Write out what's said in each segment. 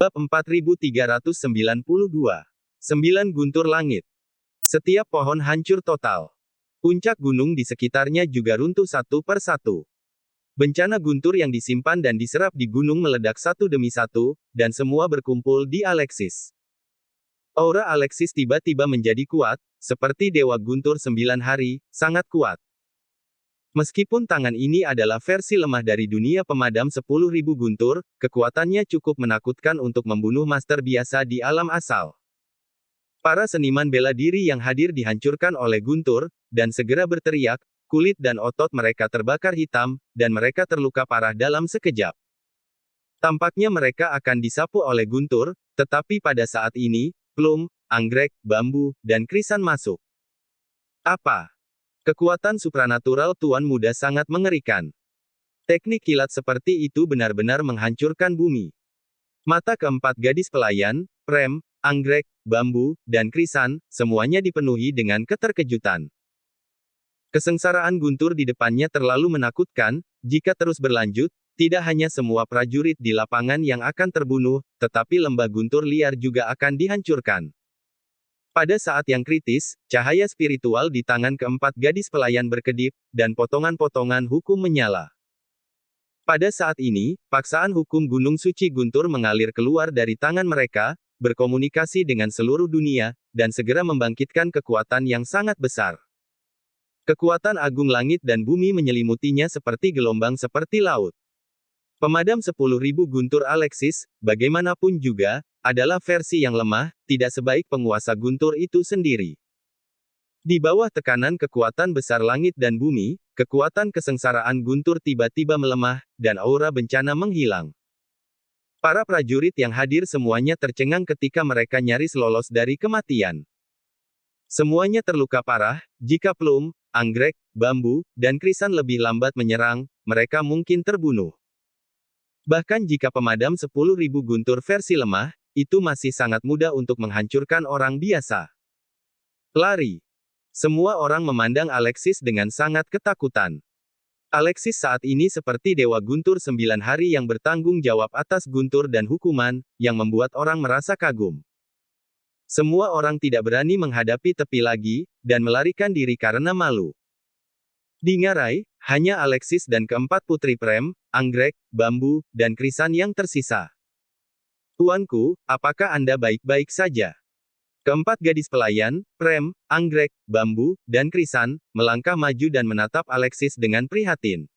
Bab 4392. 9 guntur langit. Setiap pohon hancur total. Puncak gunung di sekitarnya juga runtuh satu per satu. Bencana guntur yang disimpan dan diserap di gunung meledak satu demi satu, dan semua berkumpul di Alexis. Aura Alexis tiba-tiba menjadi kuat, seperti Dewa Guntur 9 hari, sangat kuat. Meskipun tangan ini adalah versi lemah dari dunia pemadam 10.000 guntur, kekuatannya cukup menakutkan untuk membunuh master biasa di alam asal. Para seniman bela diri yang hadir dihancurkan oleh guntur, dan segera berteriak, kulit dan otot mereka terbakar hitam, dan mereka terluka parah dalam sekejap. Tampaknya mereka akan disapu oleh guntur, tetapi pada saat ini, plum, anggrek, bambu, dan krisan masuk. Apa? Kekuatan supranatural Tuan Muda sangat mengerikan. Teknik kilat seperti itu benar-benar menghancurkan bumi. Mata keempat gadis pelayan, Prem, anggrek, bambu, dan krisan, semuanya dipenuhi dengan keterkejutan. Kesengsaraan guntur di depannya terlalu menakutkan, jika terus berlanjut, tidak hanya semua prajurit di lapangan yang akan terbunuh, tetapi lembah guntur liar juga akan dihancurkan. Pada saat yang kritis, cahaya spiritual di tangan keempat gadis pelayan berkedip, dan potongan-potongan hukum menyala. Pada saat ini, paksaan hukum Gunung Suci Guntur mengalir keluar dari tangan mereka, berkomunikasi dengan seluruh dunia, dan segera membangkitkan kekuatan yang sangat besar. Kekuatan agung langit dan bumi menyelimutinya seperti gelombang seperti laut. Pemadam 10.000 guntur Alexis, bagaimanapun juga, adalah versi yang lemah, tidak sebaik penguasa guntur itu sendiri. Di bawah tekanan kekuatan besar langit dan bumi, kekuatan kesengsaraan guntur tiba-tiba melemah, dan aura bencana menghilang. Para prajurit yang hadir semuanya tercengang ketika mereka nyaris lolos dari kematian. Semuanya terluka parah, jika plum, anggrek, bambu, dan krisan lebih lambat menyerang, mereka mungkin terbunuh. Bahkan jika pemadam 10.000 guntur versi lemah, itu masih sangat mudah untuk menghancurkan orang biasa. Lari. Semua orang memandang Alexis dengan sangat ketakutan. Alexis saat ini seperti Dewa Guntur 9 hari yang bertanggung jawab atas guntur dan hukuman, yang membuat orang merasa kagum. Semua orang tidak berani menghadapi tepi lagi, dan melarikan diri karena malu. Di ngarai, hanya Alexis dan keempat putri Prem, anggrek, bambu, dan krisan yang tersisa. Tuanku, apakah Anda baik-baik saja? Keempat gadis pelayan, Prem, anggrek, bambu, dan krisan, melangkah maju dan menatap Alexis dengan prihatin.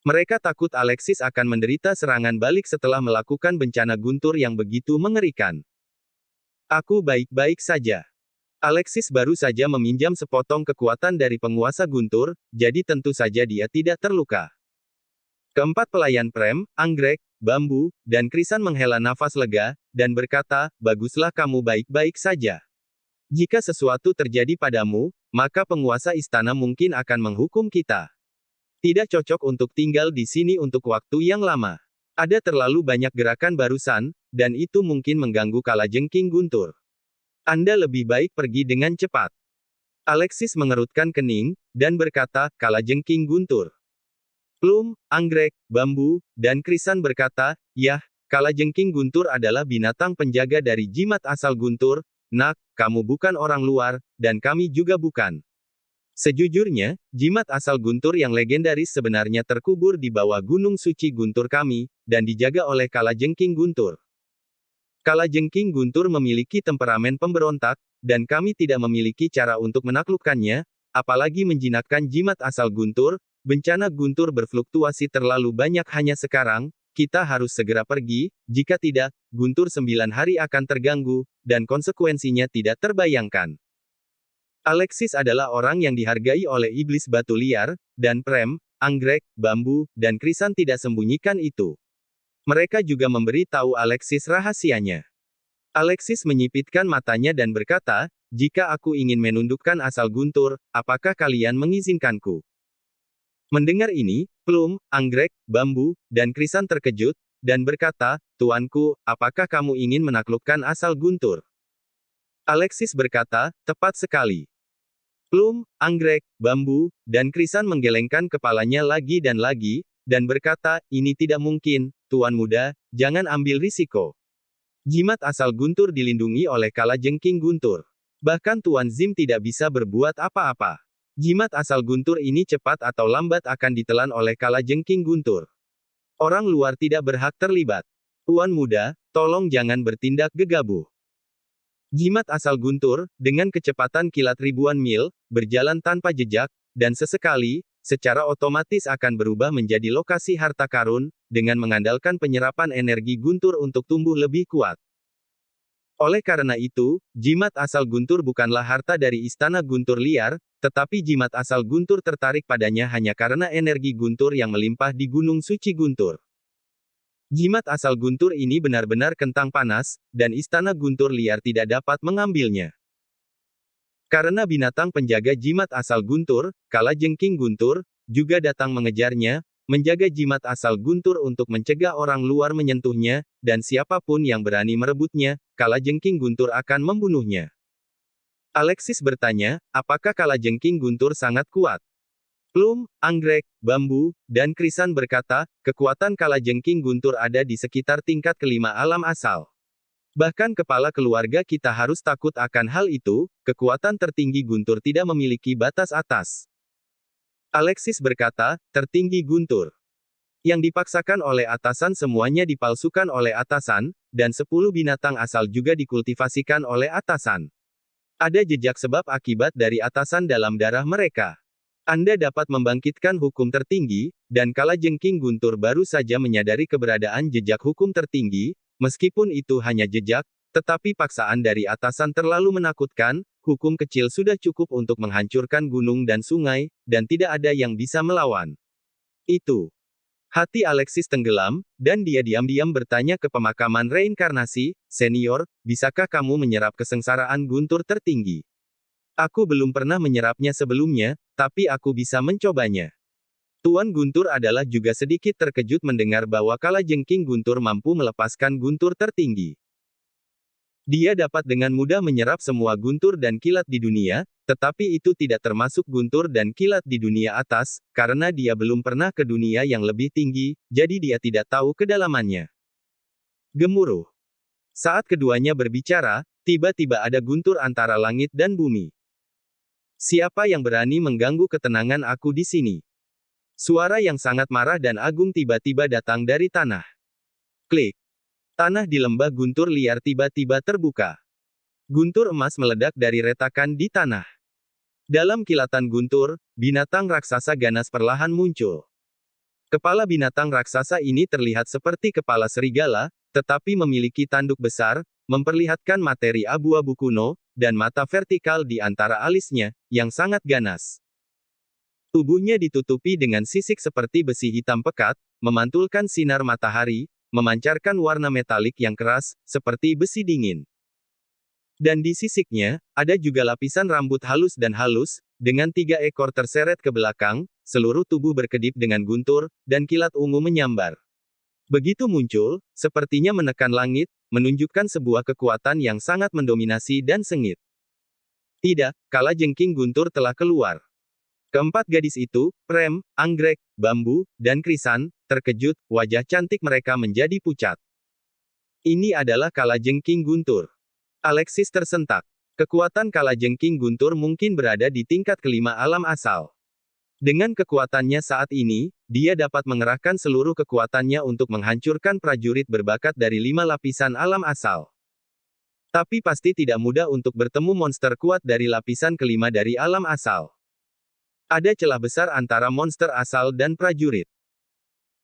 Mereka takut Alexis akan menderita serangan balik setelah melakukan bencana guntur yang begitu mengerikan. Aku baik-baik saja. Alexis baru saja meminjam sepotong kekuatan dari penguasa guntur, jadi tentu saja dia tidak terluka. Keempat pelayan Prem, anggrek, bambu, dan krisan menghela nafas lega, dan berkata, baguslah kamu baik-baik saja. Jika sesuatu terjadi padamu, maka penguasa istana mungkin akan menghukum kita. Tidak cocok untuk tinggal di sini untuk waktu yang lama. Ada terlalu banyak gerakan barusan, dan itu mungkin mengganggu kalajengking guntur. Anda lebih baik pergi dengan cepat. Alexis mengerutkan kening, dan berkata, kalajengking guntur. Plum, anggrek, bambu, dan krisan berkata, yah, kalajengking guntur adalah binatang penjaga dari jimat asal guntur, nak, kamu bukan orang luar, dan kami juga bukan. Sejujurnya, jimat asal guntur yang legendaris sebenarnya terkubur di bawah gunung suci guntur kami, dan dijaga oleh kalajengking guntur. Kalajengking guntur memiliki temperamen pemberontak, dan kami tidak memiliki cara untuk menaklukkannya, apalagi menjinakkan jimat asal guntur. Bencana guntur berfluktuasi terlalu banyak hanya sekarang, kita harus segera pergi, jika tidak, guntur 9 hari akan terganggu, dan konsekuensinya tidak terbayangkan. Alexis adalah orang yang dihargai oleh iblis batu liar, dan Prem, anggrek, bambu, dan krisan tidak sembunyikan itu. Mereka juga memberi tahu Alexis rahasianya. Alexis menyipitkan matanya dan berkata, jika aku ingin menundukkan asal guntur, apakah kalian mengizinkanku? Mendengar ini, plum, anggrek, bambu, dan krisan terkejut, dan berkata, tuanku, apakah kamu ingin menaklukkan asal guntur? Alexis berkata, tepat sekali. Plum, anggrek, bambu, dan krisan menggelengkan kepalanya lagi, dan berkata, ini tidak mungkin, Tuan Muda, jangan ambil risiko. Jimat asal guntur dilindungi oleh kalajengking guntur. Bahkan Tuan Zim tidak bisa berbuat apa-apa. Jimat asal guntur ini cepat atau lambat akan ditelan oleh kalajengking guntur. Orang luar tidak berhak terlibat. Tuan muda, tolong jangan bertindak gegabah. Jimat asal guntur, dengan kecepatan kilat ribuan mil, berjalan tanpa jejak, dan sesekali, secara otomatis akan berubah menjadi lokasi harta karun, dengan mengandalkan penyerapan energi guntur untuk tumbuh lebih kuat. Oleh karena itu, jimat asal guntur bukanlah harta dari istana guntur liar, tetapi jimat asal guntur tertarik padanya hanya karena energi guntur yang melimpah di Gunung Suci Guntur. Jimat asal guntur ini benar-benar kentang panas, dan istana guntur liar tidak dapat mengambilnya. Karena binatang penjaga jimat asal guntur, kalajengking guntur, juga datang mengejarnya, menjaga jimat asal guntur untuk mencegah orang luar menyentuhnya, dan siapapun yang berani merebutnya, kalajengking guntur akan membunuhnya. Alexis bertanya, apakah kalajengking guntur sangat kuat? Plum, anggrek, bambu, dan krisan berkata, kekuatan kalajengking guntur ada di sekitar tingkat kelima alam asal. Bahkan kepala keluarga kita harus takut akan hal itu, kekuatan tertinggi guntur tidak memiliki batas atas. Alexis berkata, tertinggi guntur. Yang dipaksakan oleh atasan semuanya dipalsukan oleh atasan, dan 10 binatang asal juga dikultivasikan oleh atasan. Ada jejak sebab akibat dari atasan dalam darah mereka. Anda dapat membangkitkan hukum tertinggi, dan kalajengking guntur baru saja menyadari keberadaan jejak hukum tertinggi, meskipun itu hanya jejak, tetapi paksaan dari atasan terlalu menakutkan, hukum kecil sudah cukup untuk menghancurkan gunung dan sungai, dan tidak ada yang bisa melawan. Itu. Hati Alexis tenggelam, dan dia diam-diam bertanya ke pemakaman reinkarnasi, senior, bisakah kamu menyerap kesengsaraan guntur tertinggi? Aku belum pernah menyerapnya sebelumnya, tapi aku bisa mencobanya. Tuan Guntur adalah juga sedikit terkejut mendengar bahwa kalajengking guntur mampu melepaskan guntur tertinggi. Dia dapat dengan mudah menyerap semua guntur dan kilat di dunia, tetapi itu tidak termasuk guntur dan kilat di dunia atas, karena dia belum pernah ke dunia yang lebih tinggi, jadi dia tidak tahu kedalamannya. Gemuruh. Saat keduanya berbicara, tiba-tiba ada guntur antara langit dan bumi. Siapa yang berani mengganggu ketenangan aku di sini? Suara yang sangat marah dan agung tiba-tiba datang dari tanah. Klik. Tanah di lembah guntur liar tiba-tiba terbuka. Guntur emas meledak dari retakan di tanah. Dalam kilatan guntur, binatang raksasa ganas perlahan muncul. Kepala binatang raksasa ini terlihat seperti kepala serigala, tetapi memiliki tanduk besar, memperlihatkan materi abu-abu kuno, dan mata vertikal di antara alisnya, yang sangat ganas. Tubuhnya ditutupi dengan sisik seperti besi hitam pekat, memantulkan sinar matahari, memancarkan warna metalik yang keras, seperti besi dingin. Dan di sisiknya, ada juga lapisan rambut halus dan halus, dengan 3 ekor terseret ke belakang, seluruh tubuh berkedip dengan guntur, dan kilat ungu menyambar. Begitu muncul, sepertinya menekan langit, menunjukkan sebuah kekuatan yang sangat mendominasi dan sengit. Tidak, kalajengking guntur telah keluar. Keempat gadis itu, Prem, Anggrek, Bambu, dan Krisan, terkejut, wajah cantik mereka menjadi pucat. Ini adalah kalajengking guntur. Alexis tersentak. Kekuatan kalajengking guntur mungkin berada di tingkat kelima alam asal. Dengan kekuatannya saat ini, dia dapat mengerahkan seluruh kekuatannya untuk menghancurkan prajurit berbakat dari 5 lapisan alam asal. Tapi pasti tidak mudah untuk bertemu monster kuat dari lapisan kelima dari alam asal. Ada celah besar antara monster asal dan prajurit.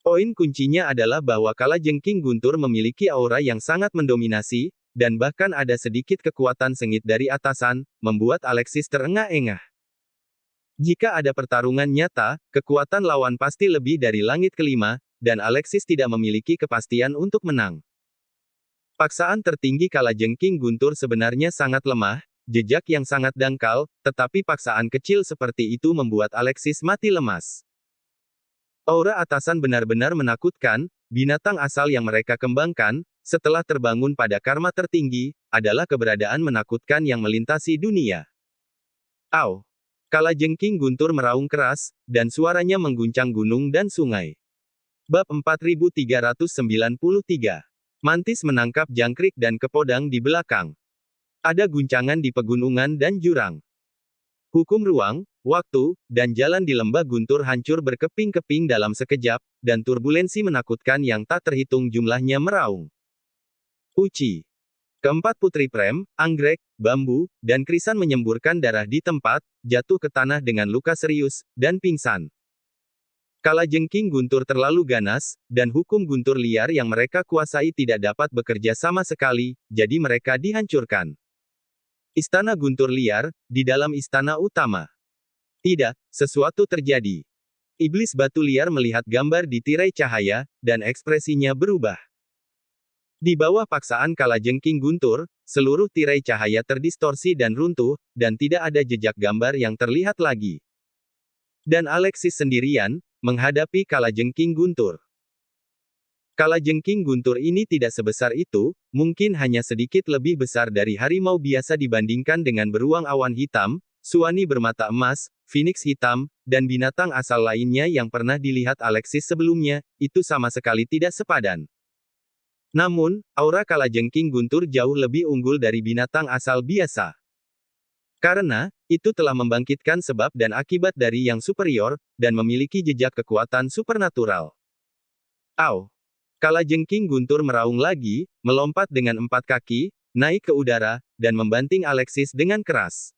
Poin kuncinya adalah bahwa kalajengking guntur memiliki aura yang sangat mendominasi, dan bahkan ada sedikit kekuatan sengit dari atasan, membuat Alexis terengah-engah. Jika ada pertarungan nyata, kekuatan lawan pasti lebih dari langit kelima, dan Alexis tidak memiliki kepastian untuk menang. Paksaan tertinggi kalajengking guntur sebenarnya sangat lemah, jejak yang sangat dangkal, tetapi paksaan kecil seperti itu membuat Alexis mati lemas. Aura atasan benar-benar menakutkan, binatang asal yang mereka kembangkan, setelah terbangun pada karma tertinggi, adalah keberadaan menakutkan yang melintasi dunia. Au! Kalajengking guntur meraung keras, dan suaranya mengguncang gunung dan sungai. Bab 4393 Mantis menangkap jangkrik dan kepodang di belakang. Ada guncangan di pegunungan dan jurang. Hukum ruang, waktu, dan jalan di lembah guntur hancur berkeping-keping dalam sekejap, dan turbulensi menakutkan yang tak terhitung jumlahnya meraung. Uci. Keempat putri Prem, anggrek, bambu, dan krisan menyemburkan darah di tempat, jatuh ke tanah dengan luka serius, dan pingsan. Kalajengking guntur terlalu ganas, dan hukum guntur liar yang mereka kuasai tidak dapat bekerja sama sekali, jadi mereka dihancurkan. Istana guntur liar, di dalam istana utama. Tidak, sesuatu terjadi. Iblis batu liar melihat gambar di tirai cahaya, dan ekspresinya berubah. Di bawah paksaan kalajengking guntur, seluruh tirai cahaya terdistorsi dan runtuh, dan tidak ada jejak gambar yang terlihat lagi. Dan Alexis sendirian, menghadapi kalajengking guntur. Kalajengking guntur ini tidak sebesar itu, mungkin hanya sedikit lebih besar dari harimau biasa dibandingkan dengan beruang awan hitam, suani bermata emas, phoenix hitam, dan binatang asal lainnya yang pernah dilihat Alexis sebelumnya, itu sama sekali tidak sepadan. Namun, aura kalajengking guntur jauh lebih unggul dari binatang asal biasa. Karena, itu telah membangkitkan sebab dan akibat dari yang superior, dan memiliki jejak kekuatan supernatural. Au! Kalajengking guntur meraung lagi, melompat dengan 4 kaki, naik ke udara, dan membanting Alexis dengan keras.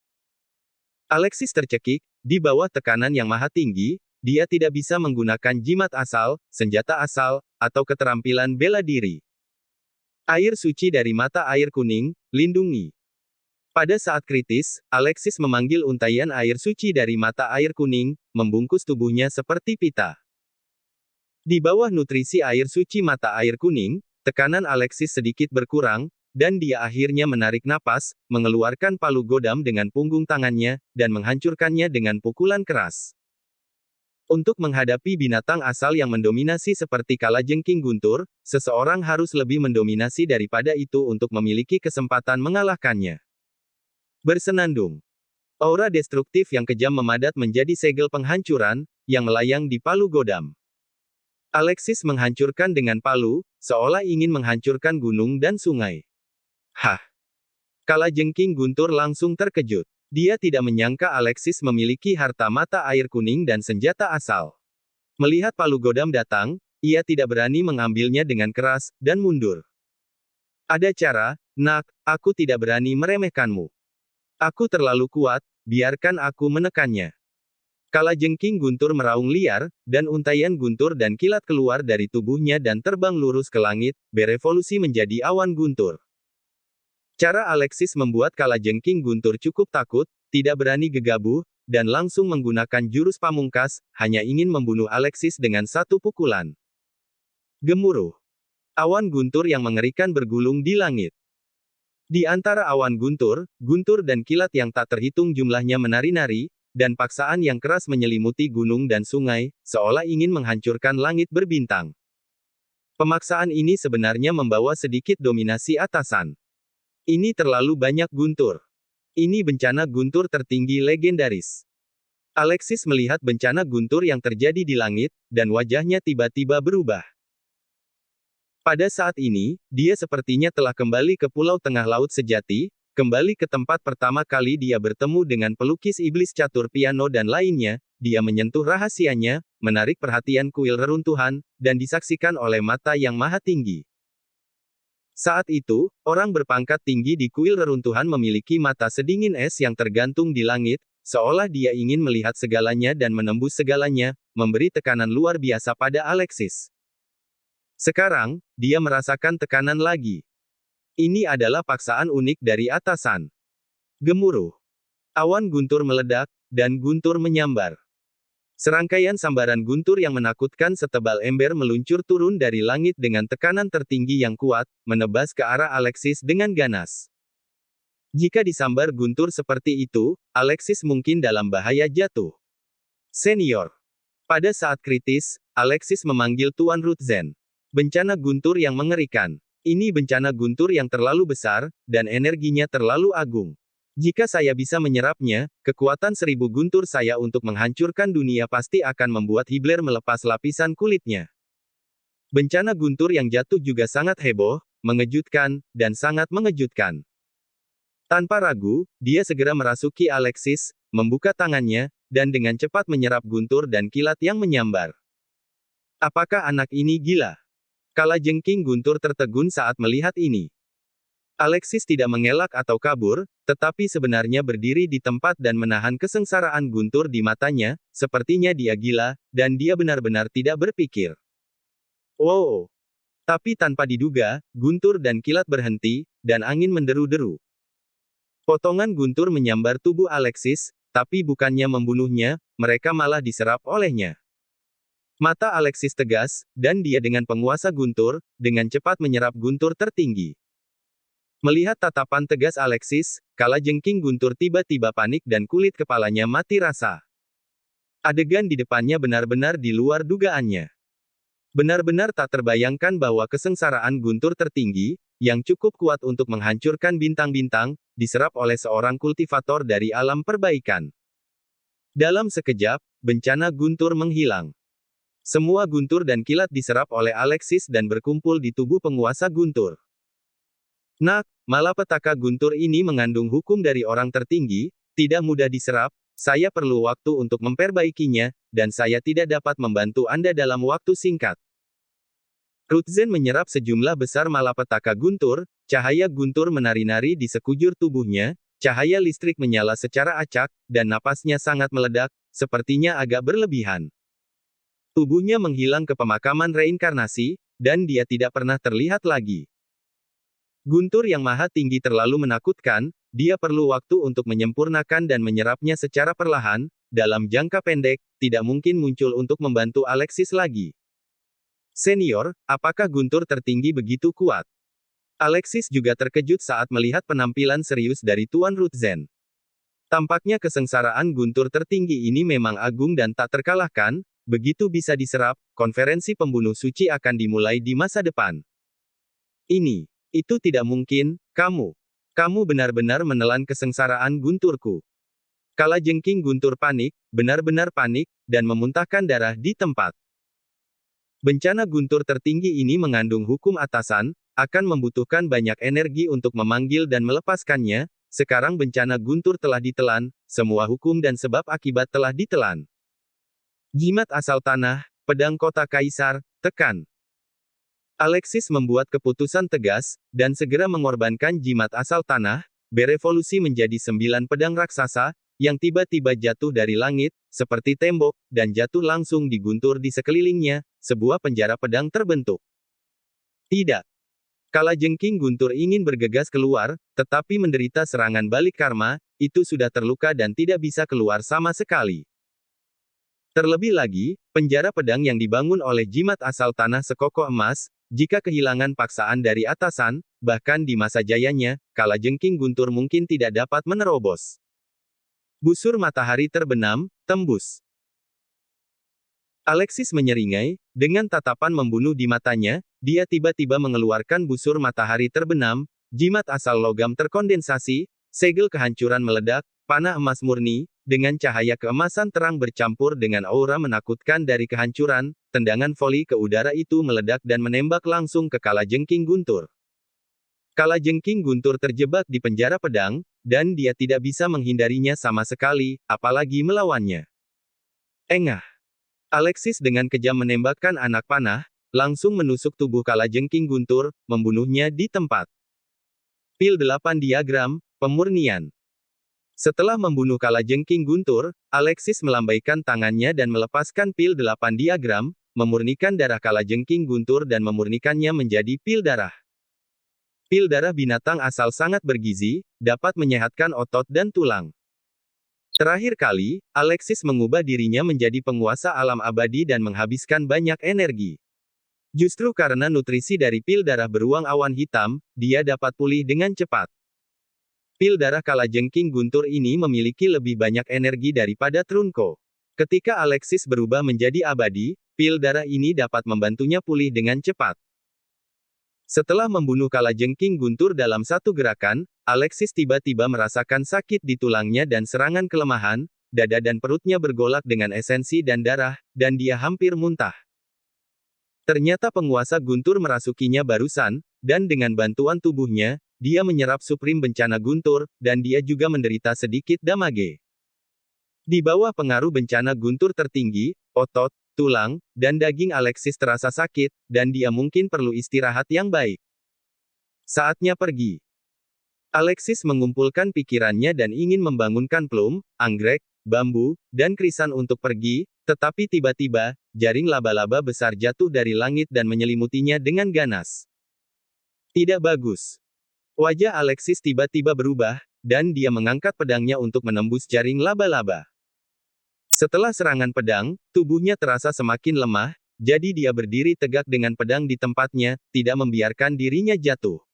Alexis tercekik, di bawah tekanan yang maha tinggi, dia tidak bisa menggunakan jimat asal, senjata asal, atau keterampilan bela diri. Air suci dari mata air kuning, lindungi. Pada saat kritis, Alexis memanggil untaian air suci dari mata air kuning, membungkus tubuhnya seperti pita. Di bawah nutrisi air suci mata air kuning, tekanan Alexis sedikit berkurang, dan dia akhirnya menarik napas, mengeluarkan palu godam dengan punggung tangannya, dan menghancurkannya dengan pukulan keras. Untuk menghadapi binatang asal yang mendominasi seperti kalajengking guntur, seseorang harus lebih mendominasi daripada itu untuk memiliki kesempatan mengalahkannya. Bersenandung. Aura destruktif yang kejam memadat menjadi segel penghancuran, yang melayang di palu godam. Alexis menghancurkan dengan palu, seolah ingin menghancurkan gunung dan sungai. Hah! Kalajengking guntur langsung terkejut. Dia tidak menyangka Alexis memiliki harta mata air kuning dan senjata asal. Melihat palu godam datang, ia tidak berani mengambilnya dengan keras, dan mundur. Ada cara, nak, aku tidak berani meremehkanmu. Aku terlalu kuat, biarkan aku menekannya. Kalajengking guntur meraung liar, dan untaian guntur dan kilat keluar dari tubuhnya dan terbang lurus ke langit, berevolusi menjadi awan guntur. Cara Alexis membuat kalajengking guntur cukup takut, tidak berani gegabah, dan langsung menggunakan jurus pamungkas, hanya ingin membunuh Alexis dengan satu pukulan. Gemuruh. Awan guntur yang mengerikan bergulung di langit. Di antara awan guntur dan kilat yang tak terhitung jumlahnya menari-nari, dan paksaan yang keras menyelimuti gunung dan sungai, seolah ingin menghancurkan langit berbintang. Pemaksaan ini sebenarnya membawa sedikit dominasi atasan. Ini terlalu banyak guntur. Ini bencana guntur tertinggi legendaris. Alexis melihat bencana guntur yang terjadi di langit, dan wajahnya tiba-tiba berubah. Pada saat ini, dia sepertinya telah kembali ke Pulau Tengah Laut sejati, kembali ke tempat pertama kali dia bertemu dengan pelukis iblis catur piano dan lainnya, dia menyentuh rahasianya, menarik perhatian kuil reruntuhan, dan disaksikan oleh mata yang maha tinggi. Saat itu, orang berpangkat tinggi di kuil reruntuhan memiliki mata sedingin es yang tergantung di langit, seolah dia ingin melihat segalanya dan menembus segalanya, memberi tekanan luar biasa pada Alexis. Sekarang, dia merasakan tekanan lagi. Ini adalah paksaan unik dari atasan. Gemuruh. Awan guntur meledak, dan guntur menyambar. Serangkaian sambaran guntur yang menakutkan setebal ember meluncur turun dari langit dengan tekanan tertinggi yang kuat, menebas ke arah Alexis dengan ganas. Jika disambar guntur seperti itu, Alexis mungkin dalam bahaya jatuh. Senior. Pada saat kritis, Alexis memanggil Tuan Rutzen. Bencana guntur yang mengerikan. Ini bencana guntur yang terlalu besar, dan energinya terlalu agung. Jika saya bisa menyerapnya, kekuatan 1000 guntur saya untuk menghancurkan dunia pasti akan membuat Hibler melepas lapisan kulitnya. Bencana guntur yang jatuh juga sangat heboh, mengejutkan, dan sangat mengejutkan. Tanpa ragu, dia segera merasuki Alexis, membuka tangannya, dan dengan cepat menyerap guntur dan kilat yang menyambar. Apakah anak ini gila? Kalajengking Guntur tertegun saat melihat ini. Alexis tidak mengelak atau kabur, tetapi sebenarnya berdiri di tempat dan menahan kesengsaraan guntur di matanya, sepertinya dia gila, dan dia benar-benar tidak berpikir. Wow! Tapi tanpa diduga, guntur dan kilat berhenti, dan angin menderu-deru. Potongan guntur menyambar tubuh Alexis, tapi bukannya membunuhnya, mereka malah diserap olehnya. Mata Alexis tegas, dan dia dengan penguasa guntur, dengan cepat menyerap guntur tertinggi. Melihat tatapan tegas Alexis, Kalajengking Guntur tiba-tiba panik dan kulit kepalanya mati rasa. Adegan di depannya benar-benar di luar dugaannya. Benar-benar tak terbayangkan bahwa kesengsaraan guntur tertinggi, yang cukup kuat untuk menghancurkan bintang-bintang, diserap oleh seorang kultivator dari alam perbaikan. Dalam sekejap, bencana guntur menghilang. Semua guntur dan kilat diserap oleh Alexis dan berkumpul di tubuh penguasa guntur. Nak, malapetaka guntur ini mengandung hukum dari orang tertinggi, tidak mudah diserap, saya perlu waktu untuk memperbaikinya, dan saya tidak dapat membantu Anda dalam waktu singkat. Rutzen menyerap sejumlah besar malapetaka guntur, cahaya guntur menari-nari di sekujur tubuhnya, cahaya listrik menyala secara acak, dan napasnya sangat meledak, sepertinya agak berlebihan. Tubuhnya menghilang ke pemakaman reinkarnasi, dan dia tidak pernah terlihat lagi. Guntur yang maha tinggi terlalu menakutkan, dia perlu waktu untuk menyempurnakan dan menyerapnya secara perlahan, dalam jangka pendek, tidak mungkin muncul untuk membantu Alexis lagi. Senior, apakah guntur tertinggi begitu kuat? Alexis juga terkejut saat melihat penampilan serius dari Tuan Rutzen. Tampaknya kesengsaraan guntur tertinggi ini memang agung dan tak terkalahkan. Begitu bisa diserap, konferensi pembunuh suci akan dimulai di masa depan. Itu tidak mungkin, kamu benar-benar menelan kesengsaraan gunturku. Kalajengking Guntur panik, benar-benar panik, dan memuntahkan darah di tempat. Bencana guntur tertinggi ini mengandung hukum atasan, akan membutuhkan banyak energi untuk memanggil dan melepaskannya, sekarang bencana guntur telah ditelan, semua hukum dan sebab akibat telah ditelan. Jimat asal tanah, pedang kota kaisar, tekan. Alexis membuat keputusan tegas, dan segera mengorbankan jimat asal tanah, berevolusi menjadi 9 pedang raksasa, yang tiba-tiba jatuh dari langit, seperti tembok, dan jatuh langsung di guntur di sekelilingnya, sebuah penjara pedang terbentuk. Tidak. Kalajengking Guntur ingin bergegas keluar, tetapi menderita serangan balik karma, itu sudah terluka dan tidak bisa keluar sama sekali. Terlebih lagi, penjara pedang yang dibangun oleh jimat asal tanah sekokoh emas, jika kehilangan paksaan dari atasan, bahkan di masa jayanya, Kalajengking Guntur mungkin tidak dapat menerobos. Busur matahari terbenam, tembus. Alexis menyeringai, dengan tatapan membunuh di matanya, dia tiba-tiba mengeluarkan busur matahari terbenam, jimat asal logam terkondensasi, segel kehancuran meledak, panah emas murni, dengan cahaya keemasan terang bercampur dengan aura menakutkan dari kehancuran, tendangan voli ke udara itu meledak dan menembak langsung ke Kalajengking Guntur. Kalajengking Guntur terjebak di penjara pedang, dan dia tidak bisa menghindarinya sama sekali, apalagi melawannya. Engah! Alexis dengan kejam menembakkan anak panah, langsung menusuk tubuh Kalajengking Guntur, membunuhnya di tempat. Pil 8 Diagram, Pemurnian. Setelah membunuh Kalajengking Guntur, Alexis melambaikan tangannya dan melepaskan pil 8 diagram, memurnikan darah Kalajengking Guntur dan memurnikannya menjadi pil darah. Pil darah binatang asal sangat bergizi, dapat menyehatkan otot dan tulang. Terakhir kali, Alexis mengubah dirinya menjadi penguasa alam abadi dan menghabiskan banyak energi. Justru karena nutrisi dari pil darah beruang awan hitam, dia dapat pulih dengan cepat. Pil darah Kalajengking Guntur ini memiliki lebih banyak energi daripada Trunko. Ketika Alexis berubah menjadi abadi, pil darah ini dapat membantunya pulih dengan cepat. Setelah membunuh Kalajengking Guntur dalam satu gerakan, Alexis tiba-tiba merasakan sakit di tulangnya dan serangan kelemahan, dada dan perutnya bergolak dengan esensi dan darah, dan dia hampir muntah. Ternyata penguasa Guntur merasukinya barusan, dan dengan bantuan tubuhnya, dia menyerap Supreme Bencana Guntur, dan dia juga menderita sedikit damage. Di bawah pengaruh bencana guntur tertinggi, otot, tulang, dan daging Alexis terasa sakit, dan dia mungkin perlu istirahat yang baik. Saatnya pergi. Alexis mengumpulkan pikirannya dan ingin membangunkan Plum, anggrek, bambu, dan krisan untuk pergi, tetapi tiba-tiba, jaring laba-laba besar jatuh dari langit dan menyelimutinya dengan ganas. Tidak bagus. Wajah Alexis tiba-tiba berubah, dan dia mengangkat pedangnya untuk menembus jaring laba-laba. Setelah serangan pedang, tubuhnya terasa semakin lemah, jadi dia berdiri tegak dengan pedang di tempatnya, tidak membiarkan dirinya jatuh.